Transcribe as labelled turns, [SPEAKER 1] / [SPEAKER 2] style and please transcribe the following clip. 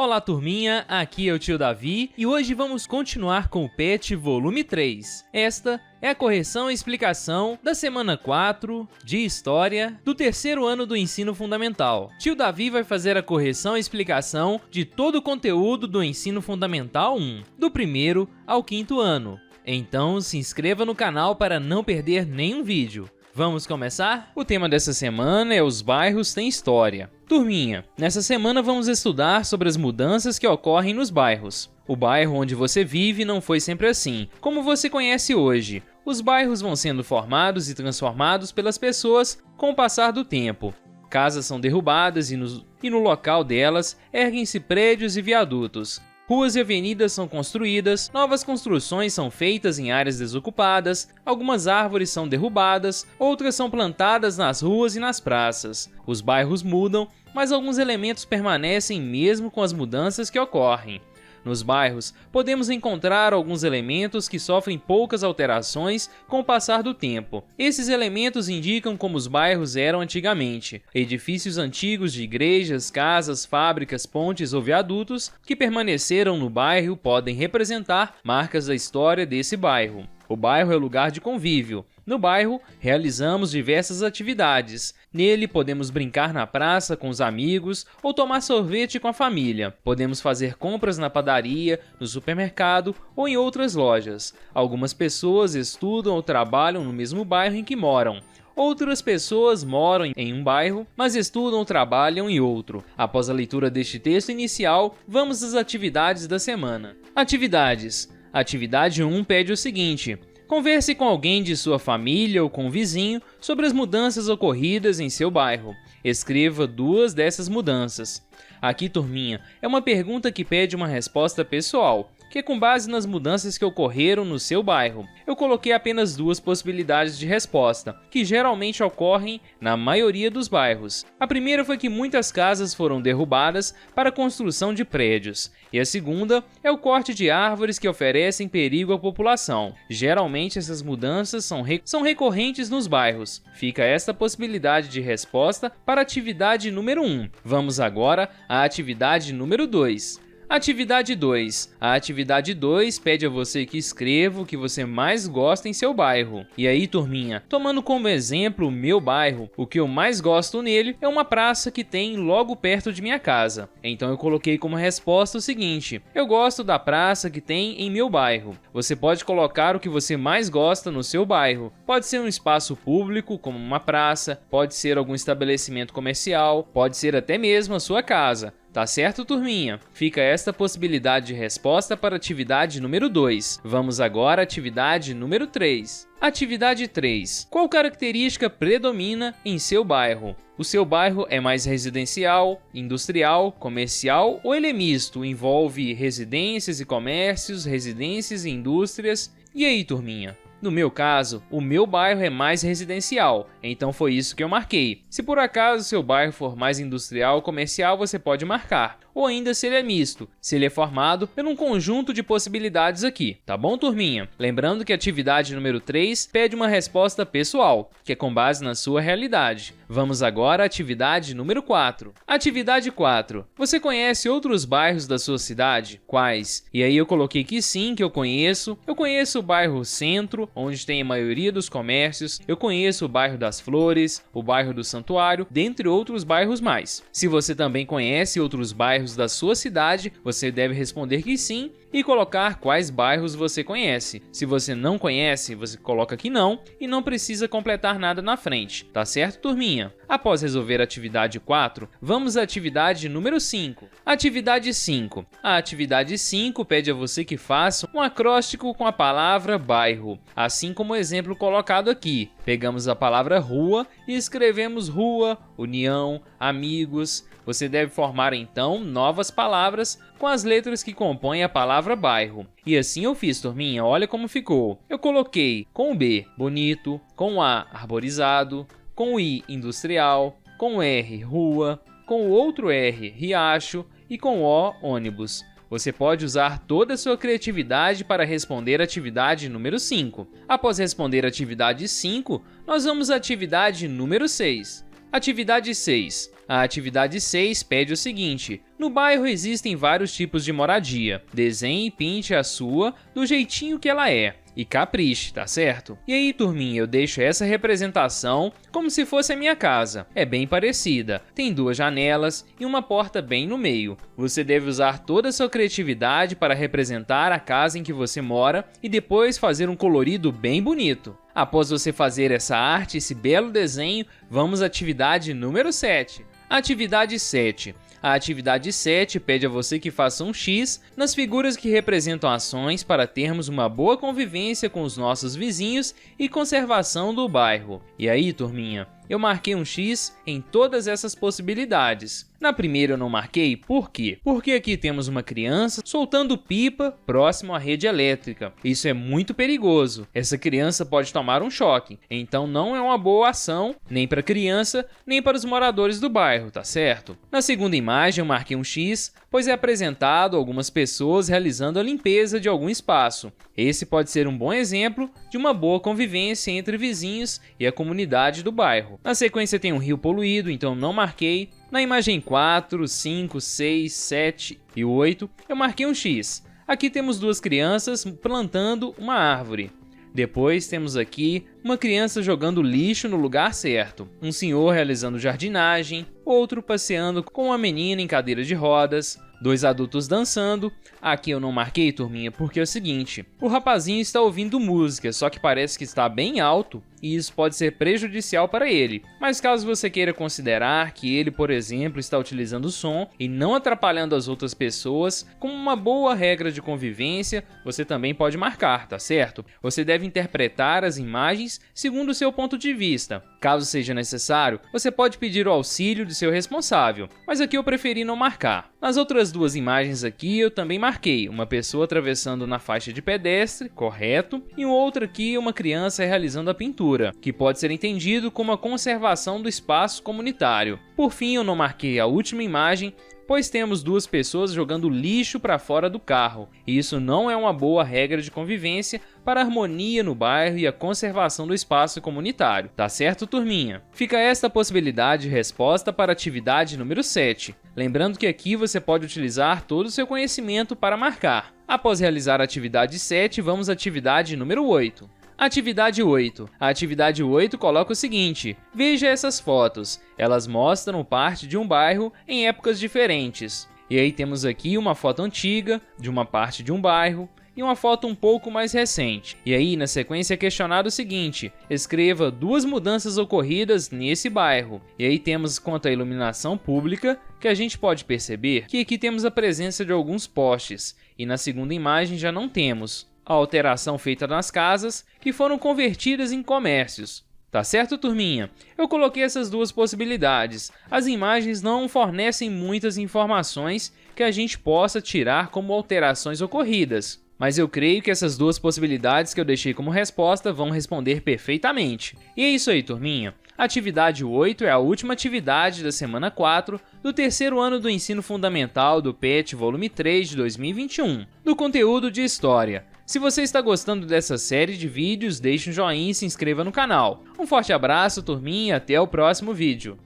[SPEAKER 1] Olá turminha, aqui é o tio Davi e hoje vamos continuar com o PET volume 3. Esta é a correção e explicação da semana 4 de História do terceiro ano do Ensino Fundamental. Tio Davi vai fazer a correção e explicação de todo o conteúdo do Ensino Fundamental 1, do primeiro ao quinto ano. Então se inscreva no canal para não perder nenhum vídeo. Vamos começar? O tema dessa semana é Os bairros têm história. Turminha, nessa semana vamos estudar sobre as mudanças que ocorrem nos bairros. O bairro onde você vive não foi sempre assim, como você conhece hoje. Os bairros vão sendo formados e transformados pelas pessoas com o passar do tempo. Casas são derrubadas e no local delas erguem-se prédios e viadutos. Ruas e avenidas são construídas, novas construções são feitas em áreas desocupadas, algumas árvores são derrubadas, outras são plantadas nas ruas e nas praças. Os bairros mudam, mas alguns elementos permanecem mesmo com as mudanças que ocorrem. Nos bairros, podemos encontrar alguns elementos que sofrem poucas alterações com o passar do tempo. Esses elementos indicam como os bairros eram antigamente. Edifícios antigos de igrejas, casas, fábricas, pontes ou viadutos que permaneceram no bairro podem representar marcas da história desse bairro. O bairro é lugar de convívio. No bairro, realizamos diversas atividades. Nele, podemos brincar na praça com os amigos ou tomar sorvete com a família. Podemos fazer compras na padaria, no supermercado ou em outras lojas. Algumas pessoas estudam ou trabalham no mesmo bairro em que moram. Outras pessoas moram em um bairro, mas estudam ou trabalham em outro. Após a leitura deste texto inicial, vamos às atividades da semana. Atividades. Atividade 1 pede o seguinte: converse com alguém de sua família ou com um vizinho sobre as mudanças ocorridas em seu bairro. Escreva 2 dessas mudanças. Aqui, turminha, é uma pergunta que pede uma resposta pessoal, que é com base nas mudanças que ocorreram no seu bairro. Eu coloquei apenas 2 possibilidades de resposta, que geralmente ocorrem na maioria dos bairros. A primeira foi que muitas casas foram derrubadas para a construção de prédios, e a segunda é o corte de árvores que oferecem perigo à população. Geralmente essas mudanças são recorrentes nos bairros. Fica esta possibilidade de resposta para a atividade número 1. Vamos agora à atividade número 2. Atividade 2. A atividade 2 pede a você que escreva o que você mais gosta em seu bairro. E aí, turminha, tomando como exemplo o meu bairro, o que eu mais gosto nele é uma praça que tem logo perto de minha casa. Então eu coloquei como resposta o seguinte: eu gosto da praça que tem em meu bairro. Você pode colocar o que você mais gosta no seu bairro. Pode ser um espaço público, como uma praça, pode ser algum estabelecimento comercial, pode ser até mesmo a sua casa. Tá certo, turminha? Fica esta possibilidade de resposta para a atividade número 2. Vamos agora à atividade número 3. Atividade 3. Qual característica predomina em seu bairro? O seu bairro é mais residencial, industrial, comercial ou ele é misto? Envolve residências e comércios, residências e indústrias? E aí, turminha? No meu caso, o meu bairro é mais residencial, então foi isso que eu marquei. Se por acaso seu bairro for mais industrial ou comercial, você pode marcar. Ou ainda se ele é misto, se ele é formado por um conjunto de possibilidades aqui, tá bom, turminha? Lembrando que a atividade número 3 pede uma resposta pessoal, que é com base na sua realidade. Vamos agora à atividade número 4. Atividade 4. Você conhece outros bairros da sua cidade? Quais? E aí eu coloquei que sim, que eu conheço. Eu conheço o bairro Centro, onde tem a maioria dos comércios. Eu conheço o bairro das Flores, o bairro do Santuário, dentre outros bairros mais. Se você também conhece outros bairros da sua cidade, você deve responder que sim e colocar quais bairros você conhece. Se você não conhece, você coloca que não e não precisa completar nada na frente, tá certo, turminha? Após resolver a atividade 4, vamos à atividade número 5. Atividade 5. A atividade 5 pede a você que faça um acróstico com a palavra bairro, assim como o exemplo colocado aqui. Pegamos a palavra rua e escrevemos rua, união, amigos. Você deve formar então novas palavras com as letras que compõem a palavra bairro. E assim eu fiz, turminha, olha como ficou. Eu coloquei com o B, bonito, com o A, arborizado, com o I, industrial, com o R, rua, com o outro R, riacho e com o O, ônibus. Você pode usar toda a sua criatividade para responder a atividade número 5. Após responder a atividade 5, nós vamos à atividade número 6. Atividade 6. A atividade 6 pede o seguinte: no bairro existem vários tipos de moradia. Desenhe e pinte a sua do jeitinho que ela é. E capriche, tá certo? E aí, turminha, eu deixo essa representação como se fosse a minha casa. É bem parecida, tem 2 janelas e uma porta bem no meio. Você deve usar toda a sua criatividade para representar a casa em que você mora e depois fazer um colorido bem bonito. Após você fazer essa arte, esse belo desenho, vamos à atividade número 7. Atividade 7. A atividade 7 pede a você que faça um X nas figuras que representam ações para termos uma boa convivência com os nossos vizinhos e conservação do bairro. E aí, turminha? Eu marquei um X em todas essas possibilidades. Na primeira eu não marquei, por quê? Porque aqui temos uma criança soltando pipa próximo à rede elétrica. Isso é muito perigoso. Essa criança pode tomar um choque, então não é uma boa ação nem para a criança, nem para os moradores do bairro, tá certo? Na segunda imagem eu marquei um X, pois é apresentado algumas pessoas realizando a limpeza de algum espaço. Esse pode ser um bom exemplo de uma boa convivência entre vizinhos e a comunidade do bairro. Na sequência tem um rio poluído, então não marquei. Na imagem 4, 5, 6, 7 e 8, eu marquei um X. Aqui temos 2 crianças plantando uma árvore. Depois temos aqui uma criança jogando lixo no lugar certo, um senhor realizando jardinagem, outro passeando com uma menina em cadeira de rodas, 2 adultos dançando. Aqui eu não marquei, turminha, porque é o seguinte: o rapazinho está ouvindo música, só que parece que está bem alto e isso pode ser prejudicial para ele. Mas caso você queira considerar que ele, por exemplo, está utilizando o som e não atrapalhando as outras pessoas, como uma boa regra de convivência, você também pode marcar, tá certo? Você deve interpretar as imagens segundo o seu ponto de vista. Caso seja necessário, você pode pedir o auxílio de seu responsável, mas aqui eu preferi não marcar. Nas outras 2 imagens aqui eu também marquei uma pessoa atravessando na faixa de pedestre, correto, e outra aqui uma criança realizando a pintura, que pode ser entendido como a conservação do espaço comunitário. Por fim, eu não marquei a última imagem, pois temos 2 pessoas jogando lixo para fora do carro, e isso não é uma boa regra de convivência para a harmonia no bairro e a conservação do espaço comunitário. Tá certo, turminha? Fica esta possibilidade de resposta para a atividade número 7. Lembrando que aqui você pode utilizar todo o seu conhecimento para marcar. Após realizar a atividade 7, vamos à atividade número 8. Atividade 8. A atividade 8 coloca o seguinte: veja essas fotos, elas mostram parte de um bairro em épocas diferentes. E aí temos aqui uma foto antiga, de uma parte de um bairro, e uma foto um pouco mais recente. E aí, na sequência, é questionado o seguinte: escreva 2 mudanças ocorridas nesse bairro. E aí temos quanto à iluminação pública, que a gente pode perceber que aqui temos a presença de alguns postes, e na segunda imagem já não temos. A alteração feita nas casas, que foram convertidas em comércios. Tá certo, turminha? Eu coloquei essas 2 possibilidades. As imagens não fornecem muitas informações que a gente possa tirar como alterações ocorridas, mas eu creio que essas 2 possibilidades que eu deixei como resposta vão responder perfeitamente. E é isso aí, turminha. A atividade 8 é a última atividade da semana 4 do 3º ano do ensino fundamental do PET volume 3 de 2021, do conteúdo de História. Se você está gostando dessa série de vídeos, deixe um joinha e se inscreva no canal. Um forte abraço, turminha, e até o próximo vídeo.